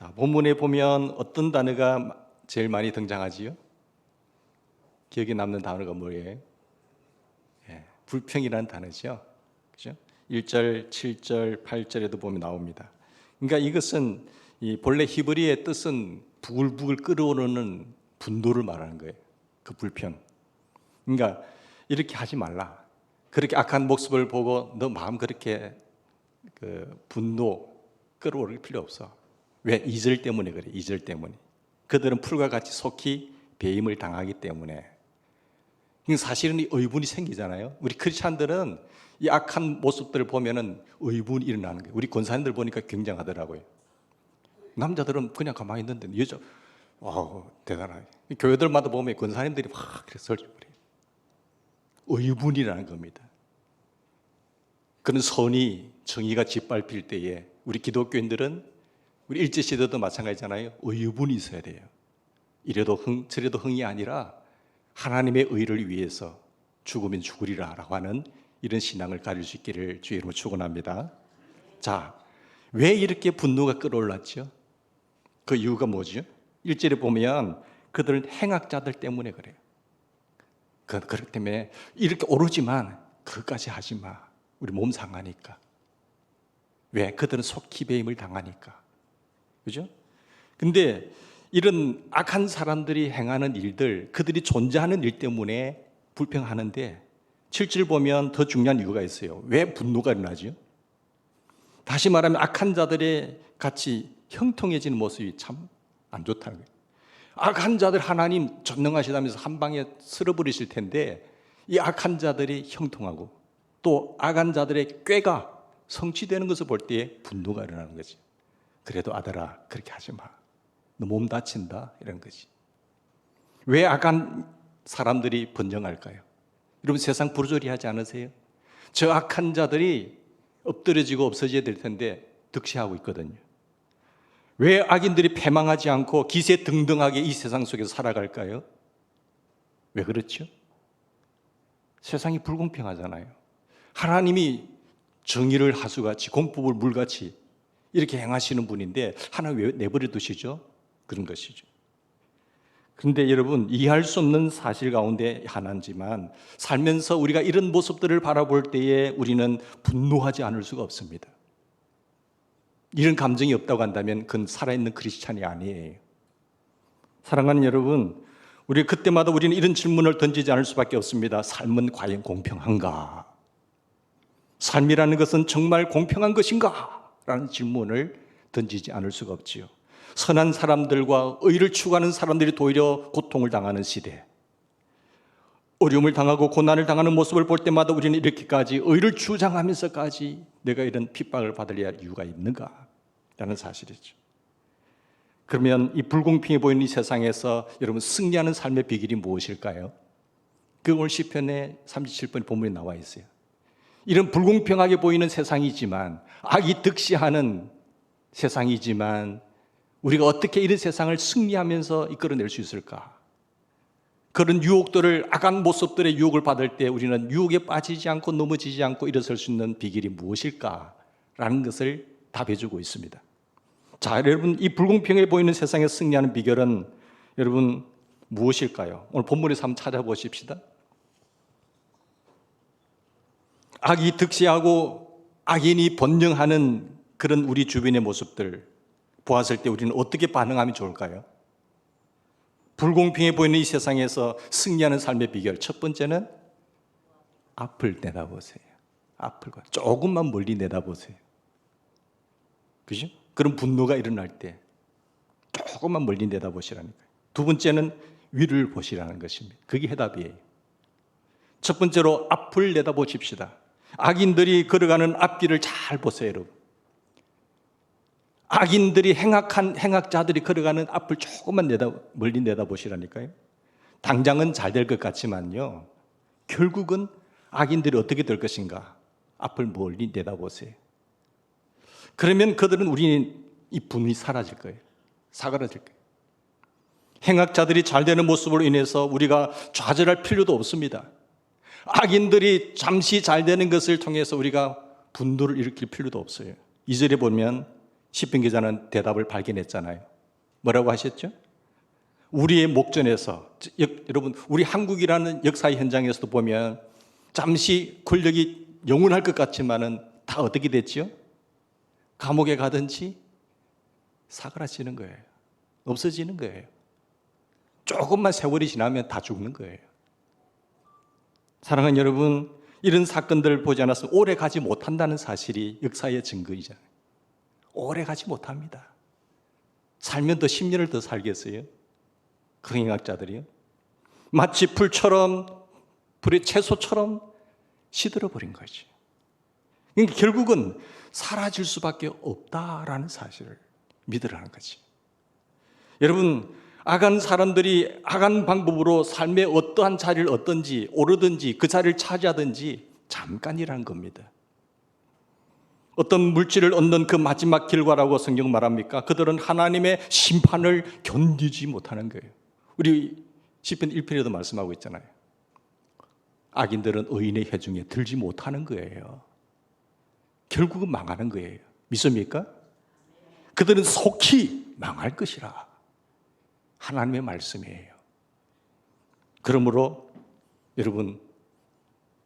자, 본문에 보면 어떤 단어가 제일 많이 등장하지요? 기억에 남는 단어가 뭐예요? 불평이라는 단어죠. 그죠? 1절, 7절, 8절에도 보면 나옵니다. 그러니까 이것은 본래 히브리의 뜻은 부글부글 끓어오르는 분노를 말하는 거예요. 그 불평. 그러니까 이렇게 하지 말라. 그렇게 악한 모습을 보고 너 마음 그렇게 분노 끌어오를 필요 없어. 왜? 2절 때문에 그래. 2절 때문에. 그들은 풀과 같이 속히 배임을 당하기 때문에. 사실은 의분이 생기잖아요. 우리 크리스찬들은 이 악한 모습들을 보면은 의분이 일어나는 거예요. 우리 권사님들 보니까 굉장하더라고요. 남자들은 그냥 가만히 있는데 여자, 대단하게. 교회들마다 보면 권사님들이 막 그래서 설주버려요. 의분이라는 겁니다. 그런 선이, 정의가 짓밟힐 때에 우리 기독교인들은 우리 일제시대도 마찬가지잖아요. 의분이 있어야 돼요. 이래도 저래도 흥이 아니라 하나님의 의를 위해서 죽으면 죽으리라 라고 하는 이런 신앙을 가질 수 있기를 주의 이름으로 축원합니다. 자, 왜 이렇게 분노가 끌어올랐죠? 그 이유가 뭐죠? 1절에 보면 그들은 행악자들 때문에 그래요. 그렇기 때문에 이렇게 오르지만 그것까지 하지 마. 우리 몸 상하니까. 왜? 그들은 속히 배임을 당하니까. 그죠? 근데 이런 악한 사람들이 행하는 일들, 그들이 존재하는 일 때문에 불평하는데 7절 보면 더 중요한 이유가 있어요. 왜 분노가 일어나죠? 다시 말하면 악한 자들의 같이 형통해지는 모습이 참 안 좋다는 거예요. 악한 자들 하나님 전능하시다면서 한 방에 쓸어버리실 텐데 이 악한 자들이 형통하고 또 악한 자들의 꾀가 성취되는 것을 볼 때에 분노가 일어나는 거지. 그래도 아들아 그렇게 하지 마. 너 몸 다친다 이런 거지. 왜 악한 사람들이 번영할까요? 여러분 세상 부르조리 하지 않으세요? 저 악한 자들이 엎드려지고 없어져야 될 텐데 득세하고 있거든요. 왜 악인들이 패망하지 않고 기세등등하게 이 세상 속에서 살아갈까요? 왜 그렇죠? 세상이 불공평하잖아요. 하나님이 정의를 하수같이 공법을 물같이 이렇게 행하시는 분인데 하나님 왜 내버려 두시죠? 그런 것이죠. 그런데 여러분 이해할 수 없는 사실 가운데 하나지만 살면서 우리가 이런 모습들을 바라볼 때에 우리는 분노하지 않을 수가 없습니다. 이런 감정이 없다고 한다면 그건 살아있는 크리스찬이 아니에요. 사랑하는 여러분, 우리 그때마다 우리는 이런 질문을 던지지 않을 수밖에 없습니다. 삶은 과연 공평한가? 삶이라는 것은 정말 공평한 것인가? 라는 질문을 던지지 않을 수가 없지요. 선한 사람들과 의를 추구하는 사람들이 도리어 고통을 당하는 시대, 어려움을 당하고 고난을 당하는 모습을 볼 때마다 우리는 이렇게까지 의를 주장하면서까지 내가 이런 핍박을 받으려야 할 이유가 있는가? 라는 사실이죠. 그러면 이 불공평해 보이는 이 세상에서 여러분 승리하는 삶의 비결이 무엇일까요? 그 오늘 시편의 37번 본문에 나와 있어요. 이런 불공평하게 보이는 세상이지만 악이 득시하는 세상이지만 우리가 어떻게 이런 세상을 승리하면서 이끌어낼 수 있을까? 그런 유혹들을 악한 모습들의 유혹을 받을 때 우리는 유혹에 빠지지 않고 넘어지지 않고 일어설 수 있는 비결이 무엇일까라는 것을 답해주고 있습니다. 자, 여러분 이 불공평해 보이는 세상에 승리하는 비결은 여러분 무엇일까요? 오늘 본문에서 한번 찾아보십시다. 악이 득세하고 악인이 번영하는 그런 우리 주변의 모습들 보았을 때 우리는 어떻게 반응하면 좋을까요? 불공평해 보이는 이 세상에서 승리하는 삶의 비결 첫 번째는 앞을 내다보세요. 앞을 조금만 멀리 내다보세요. 그죠? 그런 분노가 일어날 때 조금만 멀리 내다보시라니까요. 두 번째는 위를 보시라는 것입니다. 그게 해답이에요. 첫 번째로 앞을 내다보십시다. 악인들이 걸어가는 앞길을 잘 보세요, 여러분. 악인들이 행악자들이 걸어가는 앞을 조금만 멀리 내다보시라니까요. 당장은 잘 될 것 같지만요. 결국은 악인들이 어떻게 될 것인가? 앞을 멀리 내다보세요. 그러면 그들은 우리 이 분이 사라질 거예요. 사그라질 거예요. 행악자들이 잘 되는 모습으로 인해서 우리가 좌절할 필요도 없습니다. 악인들이 잠시 잘 되는 것을 통해서 우리가 분노를 일으킬 필요도 없어요. 2절에 보면 시편 기자는 대답을 발견했잖아요. 뭐라고 하셨죠? 우리의 목전에서, 여러분 우리 한국이라는 역사의 현장에서도 보면 잠시 권력이 영원할 것 같지만은 다 어떻게 됐죠? 감옥에 가든지 사그라지는 거예요. 없어지는 거예요. 조금만 세월이 지나면 다 죽는 거예요. 사랑하는 여러분, 이런 사건들을 보지 않았으면 오래 가지 못한다는 사실이 역사의 증거이잖아요. 오래 가지 못합니다. 살면 더 10년을 더 살겠어요? 경영학자들이요. 마치 불처럼, 불의 채소처럼 시들어버린 거죠. 그러니까 결국은 사라질 수밖에 없다라는 사실을 믿으라는 거지. 여러분, 악한 사람들이 악한 방법으로 삶의 어떠한 자리를 얻든지 오르든지 그 자리를 차지하든지 잠깐이라는 겁니다. 어떤 물질을 얻는 그 마지막 결과라고 성경 말합니까? 그들은 하나님의 심판을 견디지 못하는 거예요. 우리 시편 1편에도 말씀하고 있잖아요. 악인들은 의인의 회중에 들지 못하는 거예요. 결국은 망하는 거예요. 믿습니까? 그들은 속히 망할 것이라. 하나님의 말씀이에요. 그러므로 여러분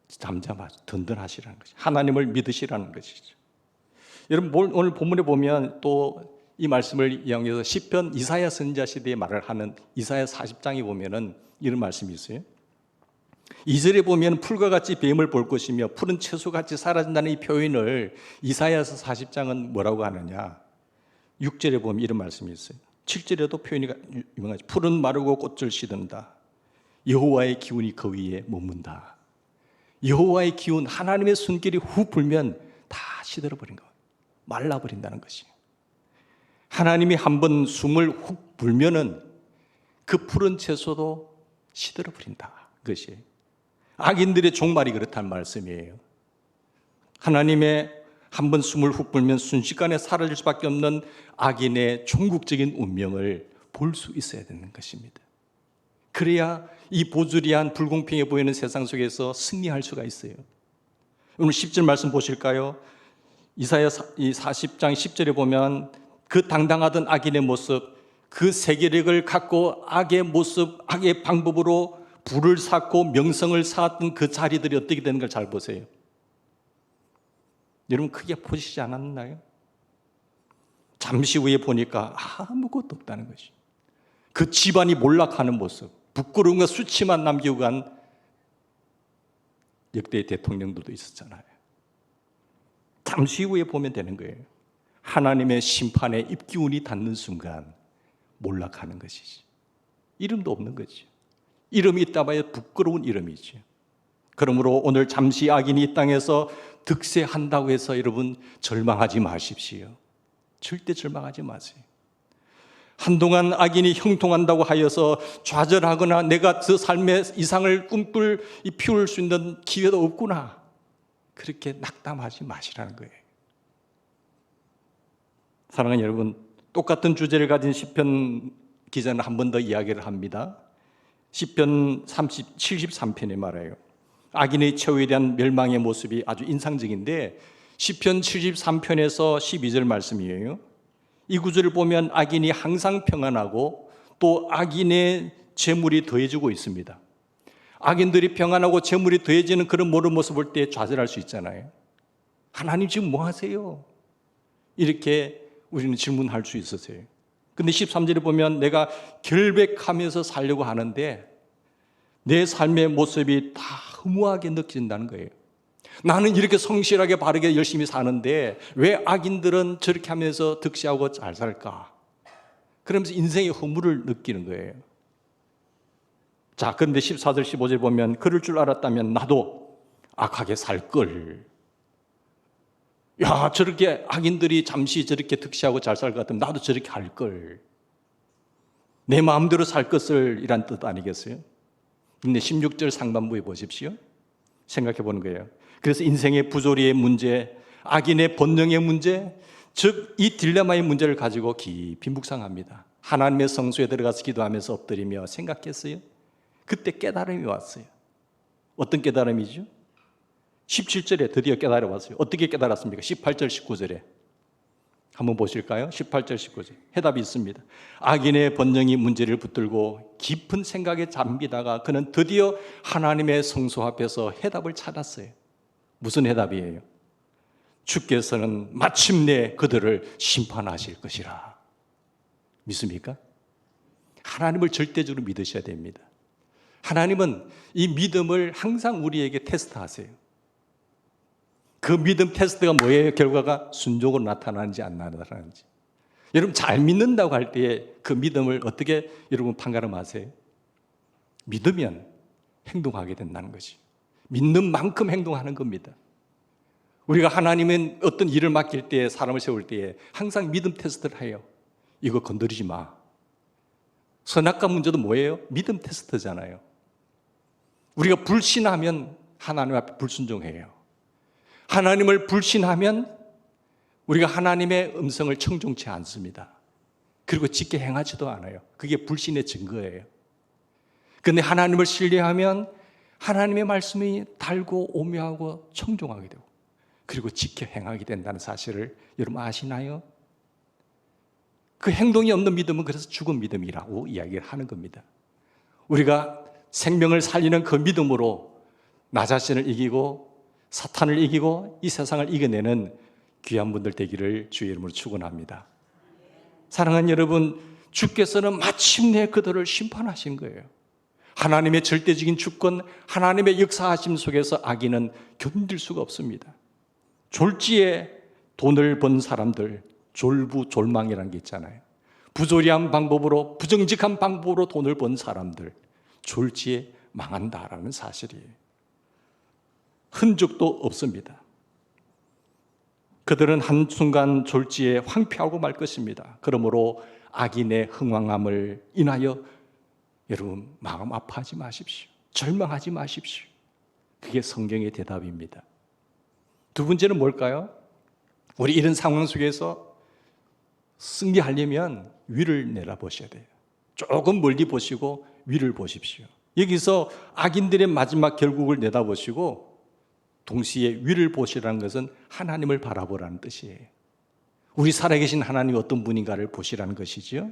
잠잠하시, 든든하시라는 것이죠. 하나님을 믿으시라는 것이죠. 여러분 오늘 본문에 보면 또 이 말씀을 이용해서 시편 이사야 선지자 시대에 말을 하는 이사야 40장에 보면은 이런 말씀이 있어요. 2절에 보면 풀과 같이 뱀을 볼 것이며 푸른 채소같이 사라진다는 이 표현을 이사야서 40장은 뭐라고 하느냐. 6절에 보면 이런 말씀이 있어요. 7절에도 표현이 유명하죠. 풀은 마르고 꽃을 시든다. 여호와의 기운이 그 위에 머문다. 여호와의 기운, 하나님의 손길이 훅 불면 다 시들어버린 거예요. 말라버린다는 것이에요. 하나님이 한번 숨을 훅 불면은 그 푸른 채소도 시들어버린다. 그것이 악인들의 종말이 그렇다는 말씀이에요. 하나님의 한번 숨을 훅 불면 순식간에 사라질 수밖에 없는 악인의 종국적인 운명을 볼 수 있어야 되는 것입니다. 그래야 이 보수리한 불공평해 보이는 세상 속에서 승리할 수가 있어요. 오늘 10절 말씀 보실까요? 이사야 40장 10절에 보면 그 당당하던 악인의 모습, 그 세계력을 갖고 악의 모습, 악의 방법으로 부를 쌓고 명성을 쌓았던 그 자리들이 어떻게 되는 걸 잘 보세요. 여러분 크게 보시지 않았나요? 잠시 후에 보니까 아무것도 없다는 것이. 그 집안이 몰락하는 모습, 부끄러움과 수치만 남기고 간 역대 대통령들도 있었잖아요. 잠시 후에 보면 되는 거예요. 하나님의 심판에 입기운이 닿는 순간 몰락하는 것이지. 이름도 없는 거지. 이름이 있다 봐야 부끄러운 이름이지. 그러므로 오늘 잠시 악인이 이 땅에서 득세한다고 해서 여러분 절망하지 마십시오. 절대 절망하지 마세요. 한동안 악인이 형통한다고 하여서 좌절하거나 내가 그 삶의 이상을 피울 수 있는 기회도 없구나. 그렇게 낙담하지 마시라는 거예요. 사랑하는 여러분, 똑같은 주제를 가진 시편 기자는 한 번 더 이야기를 합니다. 시편 73편에 말해요. 악인의 최후에 대한 멸망의 모습이 아주 인상적인데 시편 73편에서 12절 말씀이에요. 이 구절을 보면 악인이 항상 평안하고 또 악인의 재물이 더해지고 있습니다. 악인들이 평안하고 재물이 더해지는 그런 모습을 볼 때 좌절할 수 있잖아요. 하나님 지금 뭐 하세요? 이렇게 우리는 질문할 수 있었어요. 근데 13절에 보면 내가 결백하면서 살려고 하는데 내 삶의 모습이 다 허무하게 느껴진다는 거예요. 나는 이렇게 성실하게 바르게 열심히 사는데 왜 악인들은 저렇게 하면서 득세하고 잘 살까? 그러면서 인생의 허무를 느끼는 거예요. 자, 그런데 14절 15절 보면 그럴 줄 알았다면 나도 악하게 살 걸. 야, 저렇게 악인들이 잠시 저렇게 득세하고 잘 살 것 같으면 나도 저렇게 할 걸. 내 마음대로 살 것을 이란 뜻 아니겠어요? 근데 16절 상반부에 보십시오. 생각해 보는 거예요. 그래서 인생의 부조리의 문제, 악인의 본능의 문제, 즉 이 딜레마의 문제를 가지고 깊이 묵상합니다. 하나님의 성소에 들어가서 기도하면서 엎드리며 생각했어요. 그때 깨달음이 왔어요. 어떤 깨달음이죠? 17절에 드디어 깨달아 왔어요. 어떻게 깨달았습니까? 18절, 19절에 한번 보실까요? 18절 19절 해답이 있습니다. 악인의 번영이 문제를 붙들고 깊은 생각에 잠기다가 그는 드디어 하나님의 성소 앞에서 해답을 찾았어요. 무슨 해답이에요? 주께서는 마침내 그들을 심판하실 것이라. 믿습니까? 하나님을 절대적으로 믿으셔야 됩니다. 하나님은 이 믿음을 항상 우리에게 테스트하세요. 그 믿음 테스트가 뭐예요? 결과가 순종으로 나타나는지 안 나타나는지. 여러분 잘 믿는다고 할 때에 그 믿음을 어떻게 여러분 판가름하세요? 믿으면 행동하게 된다는 것이. 믿는 만큼 행동하는 겁니다. 우리가 하나님은 어떤 일을 맡길 때에 사람을 세울 때에 항상 믿음 테스트를 해요. 이거 건드리지 마. 선악과 문제도 뭐예요? 믿음 테스트잖아요. 우리가 불신하면 하나님 앞에 불순종해요. 하나님을 불신하면 우리가 하나님의 음성을 청종치 않습니다. 그리고 지켜 행하지도 않아요. 그게 불신의 증거예요. 그런데 하나님을 신뢰하면 하나님의 말씀이 달고 오묘하고 청종하게 되고 그리고 지켜 행하게 된다는 사실을 여러분 아시나요? 그 행동이 없는 믿음은 그래서 죽은 믿음이라고 이야기를 하는 겁니다. 우리가 생명을 살리는 그 믿음으로 나 자신을 이기고 사탄을 이기고 이 세상을 이겨내는 귀한 분들 되기를 주의 이름으로 축원합니다. 사랑하는 여러분, 주께서는 마침내 그들을 심판하신 거예요. 하나님의 절대적인 주권, 하나님의 역사하심 속에서 악인은 견딜 수가 없습니다. 졸지에 돈을 번 사람들, 졸부졸망이라는 게 있잖아요. 부조리한 방법으로, 부정직한 방법으로 돈을 번 사람들, 졸지에 망한다라는 사실이에요. 흔적도 없습니다. 그들은 한순간 졸지에 황폐하고 말 것입니다. 그러므로 악인의 흥왕함을 인하여 여러분 마음 아파하지 마십시오. 절망하지 마십시오. 그게 성경의 대답입니다. 두 번째는 뭘까요? 우리 이런 상황 속에서 승리하려면 위를 내다보셔야 돼요. 조금 멀리 보시고 위를 보십시오. 여기서 악인들의 마지막 결국을 내다보시고 동시에 위를 보시라는 것은 하나님을 바라보라는 뜻이에요. 우리 살아계신 하나님이 어떤 분인가를 보시라는 것이죠.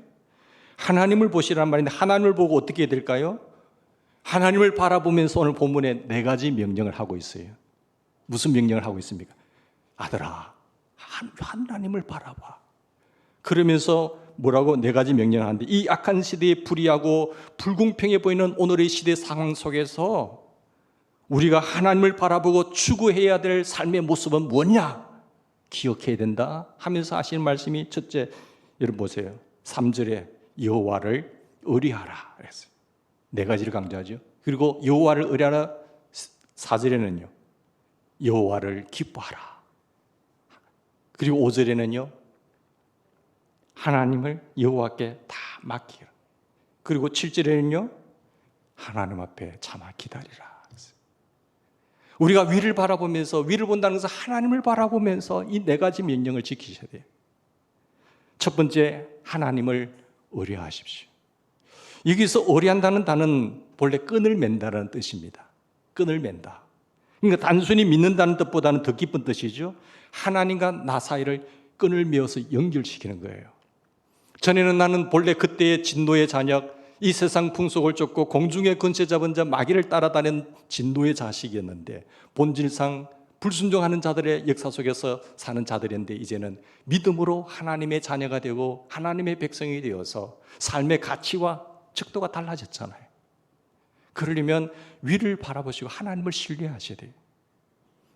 하나님을 보시라는 말인데 하나님을 보고 어떻게 해야 될까요? 하나님을 바라보면서 오늘 본문에 4가지 명령을 하고 있어요. 무슨 명령을 하고 있습니까? 아들아, 하나님을 바라봐. 그러면서 뭐라고 4가지 명령을 하는데 이 악한 시대에 불의하고 불공평해 보이는 오늘의 시대 상황 속에서 우리가 하나님을 바라보고 추구해야 될 삶의 모습은 뭐냐? 기억해야 된다 하면서 하시는 말씀이 첫째, 여러분 보세요. 3절에 여호와를 의뢰하라 그랬어요. 4가지를 강조하죠. 그리고 여호와를 의뢰하라 4절에는요. 여호와를 기뻐하라. 그리고 5절에는요. 하나님을 여호와께 다 맡기라. 그리고 7절에는요. 하나님 앞에 참아 기다리라. 우리가 위를 바라보면서 위를 본다는 것은 하나님을 바라보면서 이 4가지 명령을 지키셔야 돼요. 첫 번째, 하나님을 의뢰하십시오. 여기서 의뢰한다는 단어는 본래 끈을 맨다라는 뜻입니다. 끈을 맨다. 그러니까 단순히 믿는다는 뜻보다는 더 깊은 뜻이죠. 하나님과 나 사이를 끈을 메어서 연결시키는 거예요. 전에는 나는 본래 그때의 진노의 자녀, 이 세상 풍속을 쫓고 공중의 권세 잡은 자 마귀를 따라다니는 진노의 자식이었는데 본질상 불순종하는 자들의 역사 속에서 사는 자들인데 이제는 믿음으로 하나님의 자녀가 되고 하나님의 백성이 되어서 삶의 가치와 척도가 달라졌잖아요. 그러려면 위를 바라보시고 하나님을 신뢰하셔야 돼요.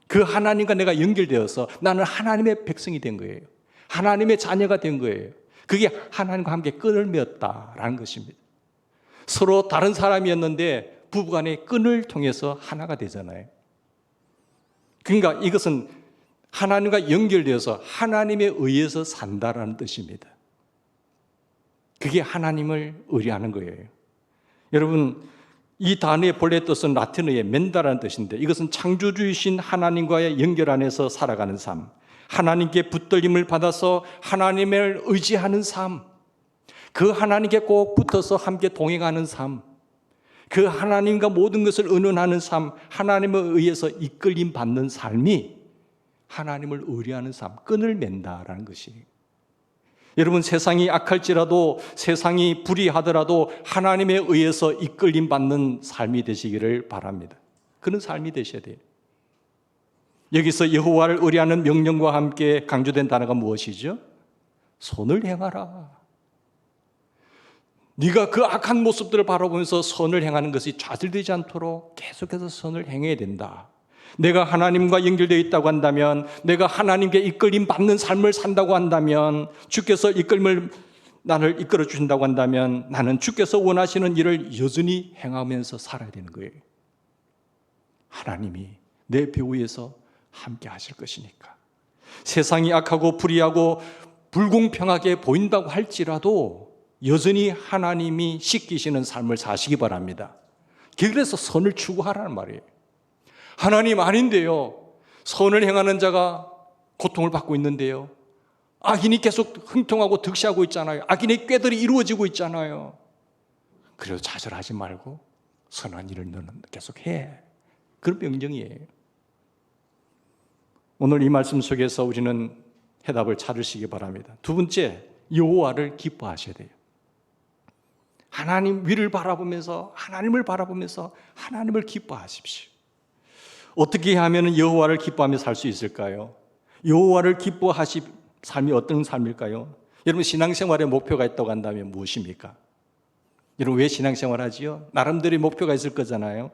그 하나님과 내가 연결되어서 나는 하나님의 백성이 된 거예요. 하나님의 자녀가 된 거예요. 그게 하나님과 함께 끈을 메었다라는 것입니다. 서로 다른 사람이었는데 부부간의 끈을 통해서 하나가 되잖아요. 그러니까 이것은 하나님과 연결되어서 하나님에 의해서 산다라는 뜻입니다. 그게 하나님을 의뢰하는 거예요. 여러분, 이 단어의 본래 뜻은 라틴어의 멘다라는 뜻인데 이것은 창조주이신 하나님과의 연결 안에서 살아가는 삶, 하나님께 붙들림을 받아서 하나님을 의지하는 삶, 그 하나님께 꼭 붙어서 함께 동행하는 삶, 그 하나님과 모든 것을 의논하는 삶, 하나님에 의해서 이끌림 받는 삶이 하나님을 의뢰하는 삶, 끈을 맨다라는 것이. 여러분, 세상이 악할지라도, 세상이 불의하더라도 하나님에 의해서 이끌림 받는 삶이 되시기를 바랍니다. 그런 삶이 되셔야 돼요. 여기서 여호와를 의뢰하는 명령과 함께 강조된 단어가 무엇이죠? 선을 행하라. 네가 그 악한 모습들을 바라보면서 선을 행하는 것이 좌절되지 않도록 계속해서 선을 행해야 된다. 내가 하나님과 연결되어 있다고 한다면, 내가 하나님께 이끌림 받는 삶을 산다고 한다면, 주께서 나를 이끌어 주신다고 한다면 나는 주께서 원하시는 일을 여전히 행하면서 살아야 되는 거예요. 하나님이 내 배후에서 함께 하실 것이니까. 세상이 악하고 불의하고 불공평하게 보인다고 할지라도 여전히 하나님이 씻기시는 삶을 사시기 바랍니다. 그래서 선을 추구하라는 말이에요. 하나님 아닌데요, 선을 행하는 자가 고통을 받고 있는데요, 악인이 계속 흥통하고 득시하고 있잖아요. 악인의 꾀들이 이루어지고 있잖아요. 그래도 좌절하지 말고 선한 일을 너는 계속 해. 그런 명령이에요. 오늘 이 말씀 속에서 우리는 해답을 찾으시기 바랍니다. 두 번째, 여호와를 기뻐하셔야 돼요. 하나님 위를 바라보면서, 하나님을 바라보면서 하나님을 기뻐하십시오. 어떻게 하면 여호와를 기뻐하며 살 수 있을까요? 여호와를 기뻐하시 삶이 어떤 삶일까요? 여러분, 신앙생활에 목표가 있다고 한다면 무엇입니까? 여러분, 왜 신앙생활 하지요? 나름대로의 목표가 있을 거잖아요.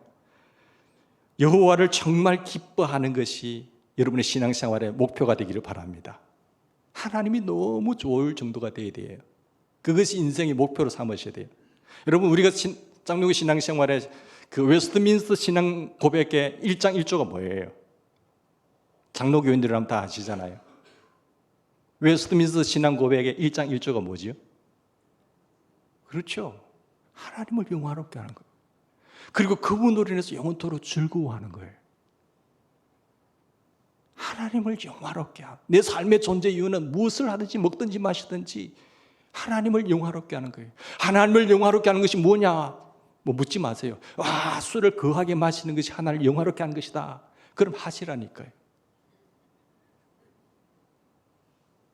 여호와를 정말 기뻐하는 것이 여러분의 신앙생활의 목표가 되기를 바랍니다. 하나님이 너무 좋을 정도가 되어야 돼요. 그것이 인생의 목표로 삼으셔야 돼요. 여러분, 우리가 장로교 신앙생활에 그 웨스트민스터 신앙 고백의 1장 1조가 뭐예요? 장로교인들은 다 아시잖아요. 웨스트민스터 신앙 고백의 1장 1조가 뭐지요? 그렇죠. 하나님을 영화롭게 하는 거예요. 그리고 그분으로 인해서 영원토록 즐거워하는 거예요. 하나님을 영화롭게 하고, 내 삶의 존재 이유는 무엇을 하든지 먹든지 마시든지 하나님을 영화롭게 하는 거예요. 하나님을 영화롭게 하는 것이 뭐냐? 뭐 묻지 마세요. 술을 거하게 마시는 것이 하나님을 영화롭게 하는 것이다. 그럼 하시라니까요.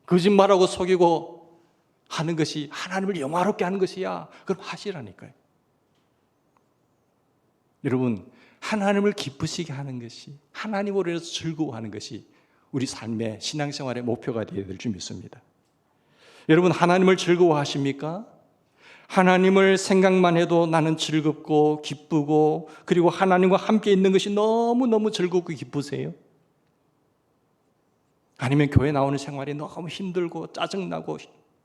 거짓말하고 속이고 하는 것이 하나님을 영화롭게 하는 것이야. 그럼 하시라니까요. 여러분, 하나님을 기쁘시게 하는 것이, 하나님으로 인해서 즐거워하는 것이 우리 삶의 신앙생활의 목표가 되어야 될 줄 믿습니다. 여러분, 하나님을 즐거워하십니까? 하나님을 생각만 해도 나는 즐겁고 기쁘고, 그리고 하나님과 함께 있는 것이 너무너무 즐겁고 기쁘세요? 아니면 교회 나오는 생활이 너무 힘들고 짜증나고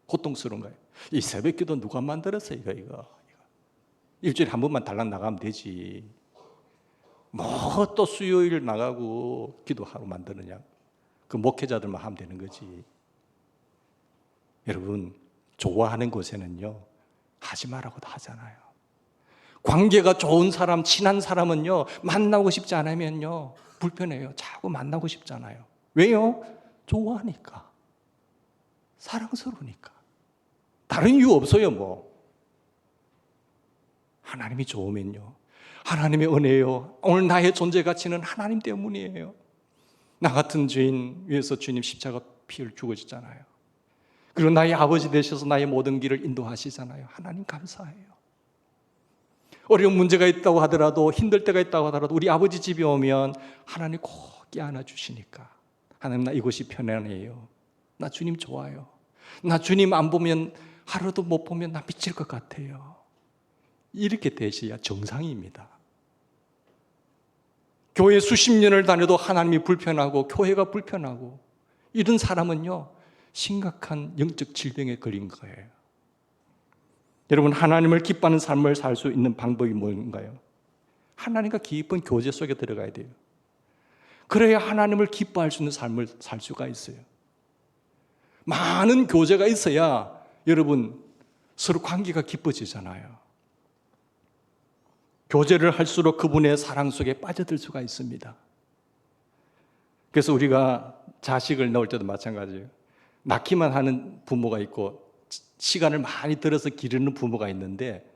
고통스러운가요? 이 새벽기도 누가 만들었어요? 이거 일주일에 한 번만 달랑 나가면 되지. 뭐 또 수요일 나가고 기도하러 만드느냐? 그 목회자들만 하면 되는 거지. 여러분, 좋아하는 곳에는요, 하지 말라고도 하잖아요. 관계가 좋은 사람, 친한 사람은요, 만나고 싶지 않으면요, 불편해요. 자꾸 만나고 싶잖아요. 왜요? 좋아하니까. 사랑스러우니까. 다른 이유 없어요, 뭐. 하나님이 좋으면요, 하나님의 은혜요, 오늘 나의 존재 가치는 하나님 때문이에요. 나 같은 죄인 위해서 주님 십자가 피를 죽어주잖아요. 그리고 나의 아버지 되셔서 나의 모든 길을 인도하시잖아요. 하나님 감사해요. 어려운 문제가 있다고 하더라도, 힘들 때가 있다고 하더라도 우리 아버지 집에 오면 하나님 꼭 껴안아 주시니까, 하나님 나 이곳이 편안해요. 나 주님 좋아요. 나 주님 안 보면, 하루도 못 보면 나 미칠 것 같아요. 이렇게 되셔야 정상입니다. 교회 수십 년을 다녀도 하나님이 불편하고 교회가 불편하고 이런 사람은요, 심각한 영적 질병에 걸린 거예요. 여러분, 하나님을 기뻐하는 삶을 살 수 있는 방법이 뭔가요? 하나님과 깊은 교제 속에 들어가야 돼요. 그래야 하나님을 기뻐할 수 있는 삶을 살 수가 있어요. 많은 교제가 있어야 여러분 서로 관계가 깊어지잖아요. 교제를 할수록 그분의 사랑 속에 빠져들 수가 있습니다. 그래서 우리가 자식을 낳을 때도 마찬가지예요. 낳기만 하는 부모가 있고 시간을 많이 들여서 기르는 부모가 있는데,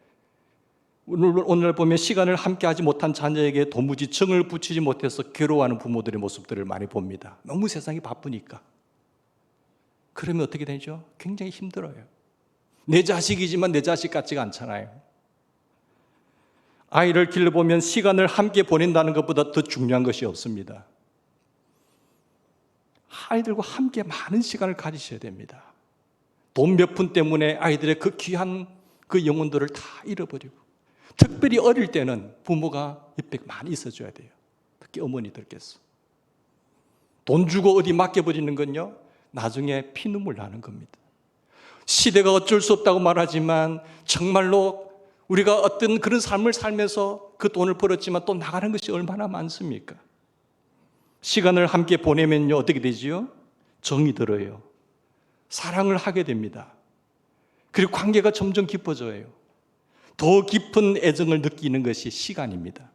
오늘 보면 시간을 함께하지 못한 자녀에게 도무지 정을 붙이지 못해서 괴로워하는 부모들의 모습들을 많이 봅니다. 너무 세상이 바쁘니까. 그러면 어떻게 되죠? 굉장히 힘들어요. 내 자식이지만 내 자식 같지가 않잖아요. 아이를 길러보면 시간을 함께 보낸다는 것보다 더 중요한 것이 없습니다. 아이들과 함께 많은 시간을 가지셔야 됩니다. 돈 몇 푼 때문에 아이들의 그 귀한 그 영혼들을 다 잃어버리고, 특별히 어릴 때는 부모가 옆에 많이 있어줘야 돼요. 특히 어머니들께서. 돈 주고 어디 맡겨버리는 건요, 나중에 피눈물 나는 겁니다. 시대가 어쩔 수 없다고 말하지만 정말로 우리가 어떤 그런 삶을 살면서 그 돈을 벌었지만 또 나가는 것이 얼마나 많습니까? 시간을 함께 보내면요, 어떻게 되지요? 정이 들어요. 사랑을 하게 됩니다. 그리고 관계가 점점 깊어져요. 더 깊은 애정을 느끼는 것이 시간입니다.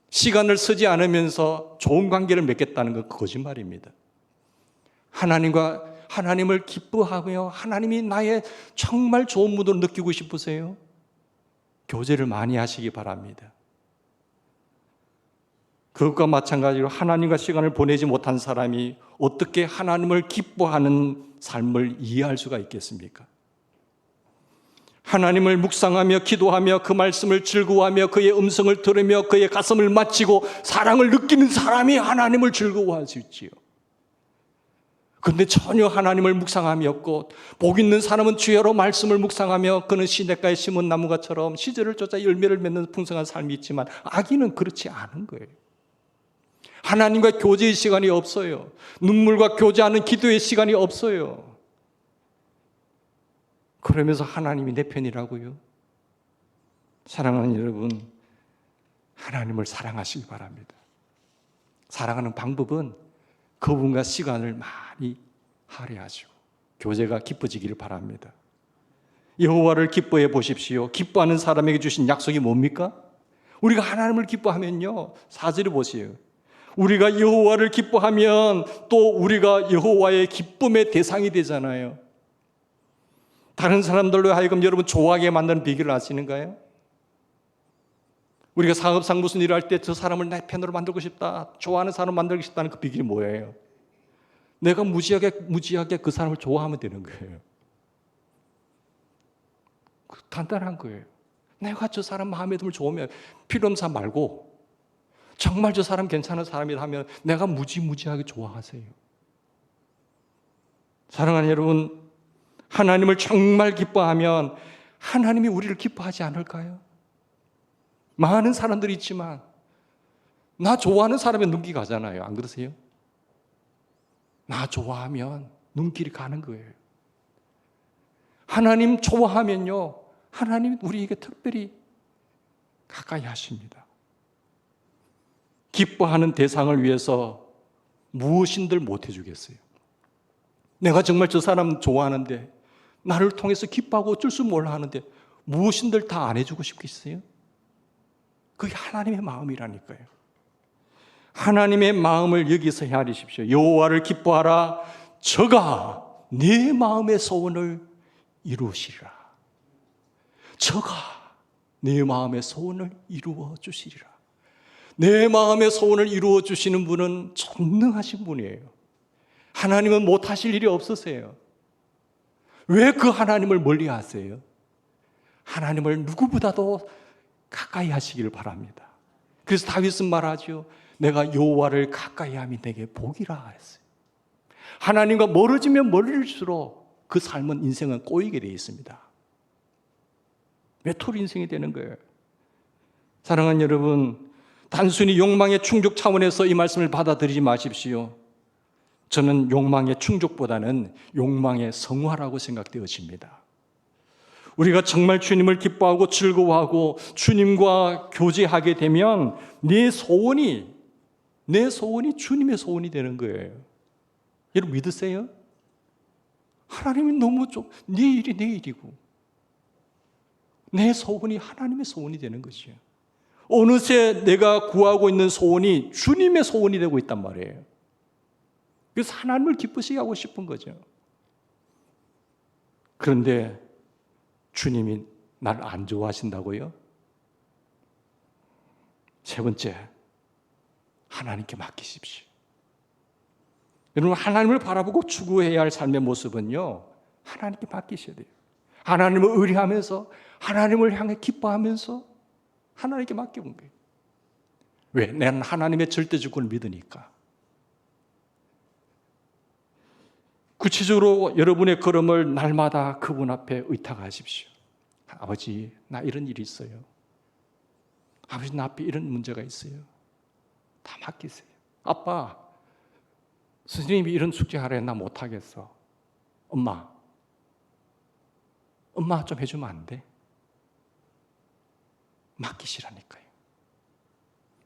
시간을 쓰지 않으면서 좋은 관계를 맺겠다는 건 거짓말입니다. 하나님을 기뻐하며 하나님이 나의 정말 좋은 무도를 느끼고 싶으세요? 교제를 많이 하시기 바랍니다. 그것과 마찬가지로 하나님과 시간을 보내지 못한 사람이 어떻게 하나님을 기뻐하는 삶을 이해할 수가 있겠습니까? 하나님을 묵상하며 기도하며 그 말씀을 즐거워하며 그의 음성을 들으며 그의 가슴을 맞추고 사랑을 느끼는 사람이 하나님을 즐거워할 수 있지요. 그런데 전혀 하나님을 묵상함이 없고, 복 있는 사람은 주야로 말씀을 묵상하며 그는 시냇가에 심은 나무가처럼 시절을 쫓아 열매를 맺는 풍성한 삶이 있지만, 악인은 그렇지 않은 거예요. 하나님과 교제의 시간이 없어요. 눈물과 교제하는 기도의 시간이 없어요. 그러면서 하나님이 내 편이라고요? 사랑하는 여러분, 하나님을 사랑하시기 바랍니다. 사랑하는 방법은 그분과 시간을 많이 할애하시고 교제가 깊어지기를 바랍니다. 여호와를 기뻐해 보십시오. 기뻐하는 사람에게 주신 약속이 뭡니까? 우리가 하나님을 기뻐하면요, 4절에 보세요. 우리가 여호와를 기뻐하면 또 우리가 여호와의 기쁨의 대상이 되잖아요. 다른 사람들로 하여금 여러분 좋아하게 만드는 비결을 아시는가요? 우리가 사업상 무슨 일을 할 때 저 사람을 내 편으로 만들고 싶다, 좋아하는 사람을 만들고 싶다는 그 비결이 뭐예요? 내가 무지하게 그 사람을 좋아하면 되는 거예요. 간단한 거예요. 내가 저 사람 마음에 들면 좋으면 필요 없는 사람 말고, 정말 저 사람 괜찮은 사람이라면 내가 무지하게 좋아하세요. 사랑하는 여러분, 하나님을 정말 기뻐하면 하나님이 우리를 기뻐하지 않을까요? 많은 사람들이 있지만 나 좋아하는 사람의 눈길이 가잖아요. 안 그러세요? 나 좋아하면 눈길이 가는 거예요. 하나님 좋아하면요, 하나님 우리에게 특별히 가까이 하십니다. 기뻐하는 대상을 위해서 무엇인들 못 해주겠어요? 내가 정말 저 사람 좋아하는데, 나를 통해서 기뻐하고 어쩔 줄 몰라 하는데 무엇인들 다 안 해주고 싶겠어요? 그게 하나님의 마음이라니까요. 하나님의 마음을 여기서 헤아리십시오. 여호와를 기뻐하라. 저가 내 마음의 소원을 이루시리라. 저가 내 마음의 소원을 이루어 주시리라. 내 마음의 소원을 이루어 주시는 분은 전능하신 분이에요. 하나님은 못하실 일이 없으세요. 왜 그 하나님을 멀리 하세요? 하나님을 누구보다도 가까이 하시기를 바랍니다. 그래서 다윗은 말하죠. 내가 여호와를 가까이 함이 내게 복이라 했어요. 하나님과 멀어지면 멀어질수록 그 삶은, 인생은 꼬이게 되어 있습니다. 외톨이 인생이 되는 거예요. 사랑하는 여러분, 단순히 욕망의 충족 차원에서 이 말씀을 받아들이지 마십시오. 저는 욕망의 충족보다는 욕망의 성화라고 생각되어집니다. 우리가 정말 주님을 기뻐하고 즐거워하고 주님과 교제하게 되면 내 소원이 주님의 소원이 되는 거예요. 여러분 믿으세요? 하나님이 너무 네 일이 내 일이고 내 소원이 하나님의 소원이 되는 것이에요. 어느새 내가 구하고 있는 소원이 주님의 소원이 되고 있단 말이에요. 그래서 하나님을 기쁘시게 하고 싶은 거죠. 그런데 주님이 나를 안 좋아하신다고요? 세 번째, 하나님께 맡기십시오. 여러분, 하나님을 바라보고 추구해야 할 삶의 모습은요, 하나님께 맡기셔야 돼요. 하나님을 의뢰하면서, 하나님을 향해 기뻐하면서 하나님께 맡겨본 거예요. 왜? 나는 하나님의 절대 주권을 믿으니까. 구체적으로 여러분의 걸음을 날마다 그분 앞에 의탁하십시오. 아버지, 나 이런 일이 있어요. 아버지, 나 앞에 이런 문제가 있어요. 다 맡기세요. 아빠, 선생님이 이런 숙제하래. 나 못하겠어. 엄마 좀 해주면 안 돼? 맡기시라니까요.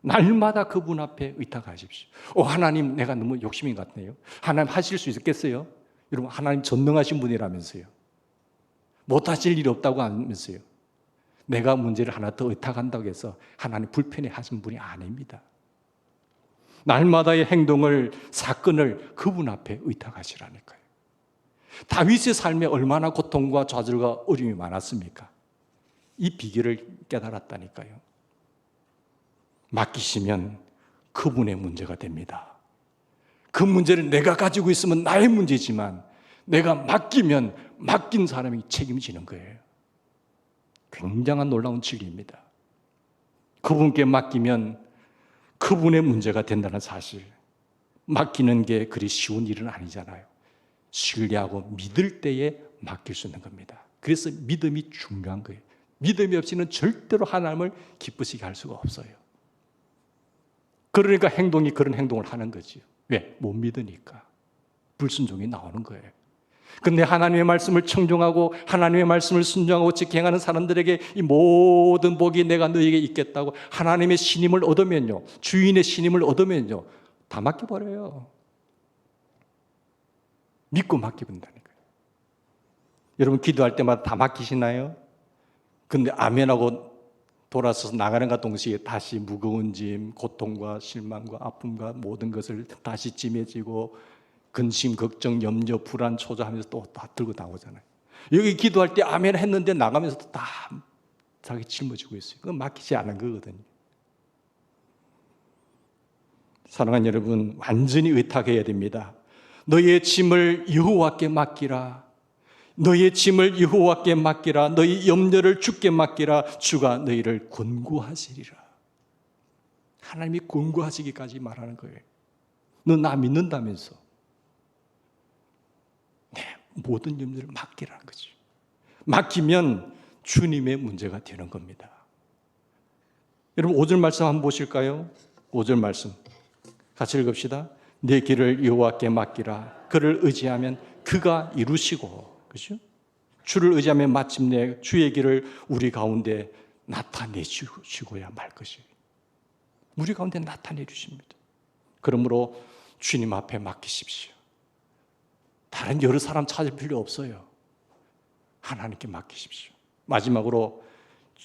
날마다 그분 앞에 의탁하십시오. 하나님, 내가 너무 욕심인 것 같네요. 하나님 하실 수 있겠어요? 여러분, 하나님 전능하신 분이라면서요. 못하실 일이 없다고 하면서요. 내가 문제를 하나 더 의탁한다고 해서 하나님 불편해 하신 분이 아닙니다. 날마다의 행동을, 사건을 그분 앞에 의탁하시라니까요. 다윗의 삶에 얼마나 고통과 좌절과 어려움이 많았습니까? 이 비결을 깨달았다니까요. 맡기시면 그분의 문제가 됩니다. 그 문제를 내가 가지고 있으면 나의 문제지만 내가 맡기면 맡긴 사람이 책임지는 거예요. 굉장한 놀라운 진리입니다. 그분께 맡기면 그분의 문제가 된다는 사실. 맡기는 게 그리 쉬운 일은 아니잖아요. 신뢰하고 믿을 때에 맡길 수 있는 겁니다. 그래서 믿음이 중요한 거예요. 믿음이 없이는 절대로 하나님을 기쁘시게 할 수가 없어요. 그러니까 행동이 그런 행동을 하는 거지요. 왜? 못 믿으니까. 불순종이 나오는 거예요. 근데 하나님의 말씀을 청종하고 하나님의 말씀을 순종하고 지켜행하는 사람들에게 이 모든 복이 내가 너에게 있겠다고 하나님의 신임을 얻으면요, 주인의 신임을 얻으면요, 다 맡겨버려요. 믿고 맡겨본다니까요. 여러분, 기도할 때마다 다 맡기시나요? 근데 아멘하고 돌아서서 나가는가 동시에 다시 무거운 짐, 고통과 실망과 아픔과 모든 것을 다시 짐해지고 근심, 걱정, 염려, 불안, 초조하면서 또 다 들고 나오잖아요. 여기 기도할 때 아멘 했는데 나가면서 다 자기 짊어지고 있어요. 그건 맡기지 않은 거거든요. 사랑하는 여러분, 완전히 의탁해야 됩니다. 너의 짐을 여호와께 맡기라. 너의 짐을 여호와께 맡기라. 너희 염려를 주께 맡기라. 주가 너희를 권고하시리라. 하나님이 권고하시기까지 말하는 거예요. 너 나 믿는다면서 모든 염려를 맡기라는 거죠. 맡기면 주님의 문제가 되는 겁니다. 여러분, 5절 말씀 한번 보실까요? 5절 말씀 같이 읽읍시다. 내 길을 여호와께 맡기라. 그를 의지하면 그가 이루시고, 그렇죠? 주를 의지하면 마침내 주의 길을 우리 가운데 나타내주시고야 말 것이에요. 우리 가운데 나타내 주십니다. 그러므로 주님 앞에 맡기십시오. 다른 여러 사람 찾을 필요 없어요. 하나님께 맡기십시오. 마지막으로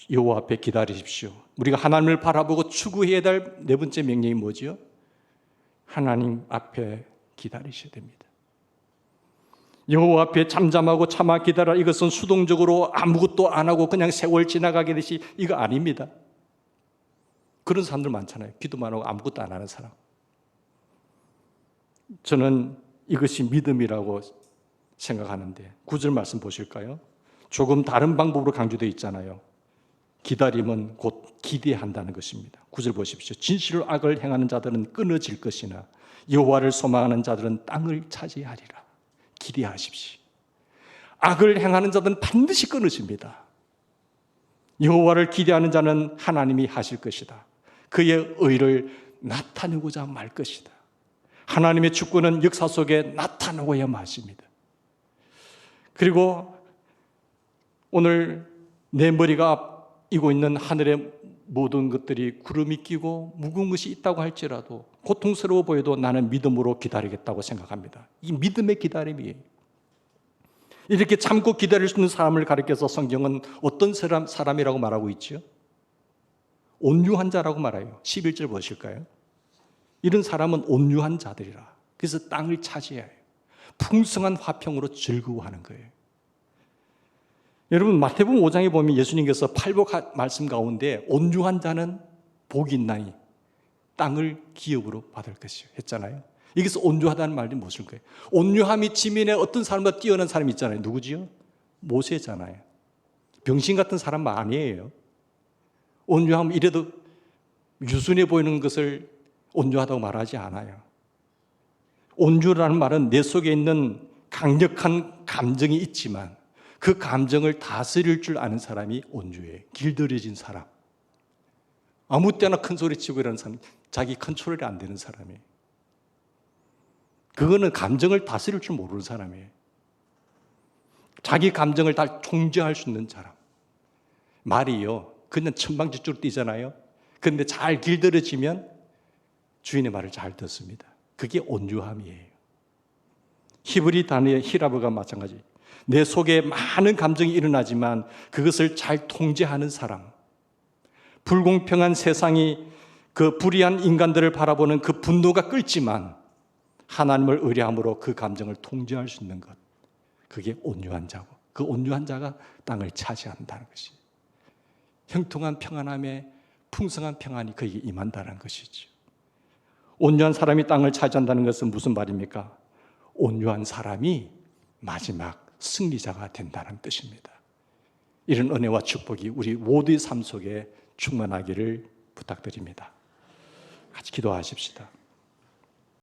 여호와 앞에 기다리십시오. 우리가 하나님을 바라보고 추구해야 될 네 번째 명령이 뭐지요? 하나님 앞에 기다리셔야 됩니다. 여호와 앞에 잠잠하고 참아 기다려. 이것은 수동적으로 아무것도 안 하고 그냥 세월 지나가게 되시, 이거 아닙니다. 그런 사람들 많잖아요. 기도만 하고 아무것도 안 하는 사람. 저는 이것이 믿음이라고 생각하는데 9절 말씀 보실까요? 조금 다른 방법으로 강조되어 있잖아요. 기다림은 곧 기대한다는 것입니다. 9절 보십시오. 진실로 악을 행하는 자들은 끊어질 것이나 여호와를 소망하는 자들은 땅을 차지하리라. 기대하십시오. 악을 행하는 자들은 반드시 끊어집니다. 여호와를 기대하는 자는 하나님이 하실 것이다. 그의 의를 나타내고자 말 것이다. 하나님의 주권은 역사 속에 나타나고야 마십니다. 그리고 오늘 내 머리가 이고 있는 하늘의 모든 것들이 구름이 끼고 무거운 것이 있다고 할지라도 고통스러워 보여도 나는 믿음으로 기다리겠다고 생각합니다. 이 믿음의 기다림이에요. 이렇게 참고 기다릴 수 있는 사람을 가리켜서 성경은 어떤 사람이라고 말하고 있죠? 온유한 자라고 말해요. 11절 보실까요? 이런 사람은 온유한 자들이라. 그래서 땅을 차지해요. 풍성한 화평으로 즐거워하는 거예요. 여러분, 마태복음 5장에 보면 예수님께서 팔복 말씀 가운데 온유한 자는 복이 있나니 땅을 기업으로 받을 것이요 했잖아요. 여기서 온유하다는 말이 무엇일까요? 온유함이 지면에 어떤 사람보다 뛰어난 사람이 있잖아요. 누구지요? 모세잖아요. 병신 같은 사람 아니에요. 온유함 이래도 유순해 보이는 것을 온유하다고 말하지 않아요. 온유라는 말은 내 속에 있는 강력한 감정이 있지만 그 감정을 다스릴 줄 아는 사람이 온유해요. 길들여진 사람. 아무 때나 큰 소리 치고 이러는 사람, 자기 컨트롤이 안 되는 사람이에요. 그거는 감정을 다스릴 줄 모르는 사람이에요. 자기 감정을 다 통제할 수 있는 사람. 말이요, 그냥 천방지축으로 뛰잖아요. 그런데 잘 길들여지면 주인의 말을 잘 듣습니다. 그게 온유함이에요. 히브리 단어의 히라브가 마찬가지. 내 속에 많은 감정이 일어나지만 그것을 잘 통제하는 사람. 불공평한 세상이 그 불의한 인간들을 바라보는 그 분노가 끓지만 하나님을 의뢰함으로 그 감정을 통제할 수 있는 것. 그게 온유한 자고 그 온유한 자가 땅을 차지한다는 것이. 형통한 평안함에 풍성한 평안이 그에게 임한다는 것이죠. 온유한 사람이 땅을 차지한다는 것은 무슨 말입니까? 온유한 사람이 마지막 승리자가 된다는 뜻입니다. 이런 은혜와 축복이 우리 모두의 삶 속에 충만하기를 부탁드립니다. 같이 기도하십시다.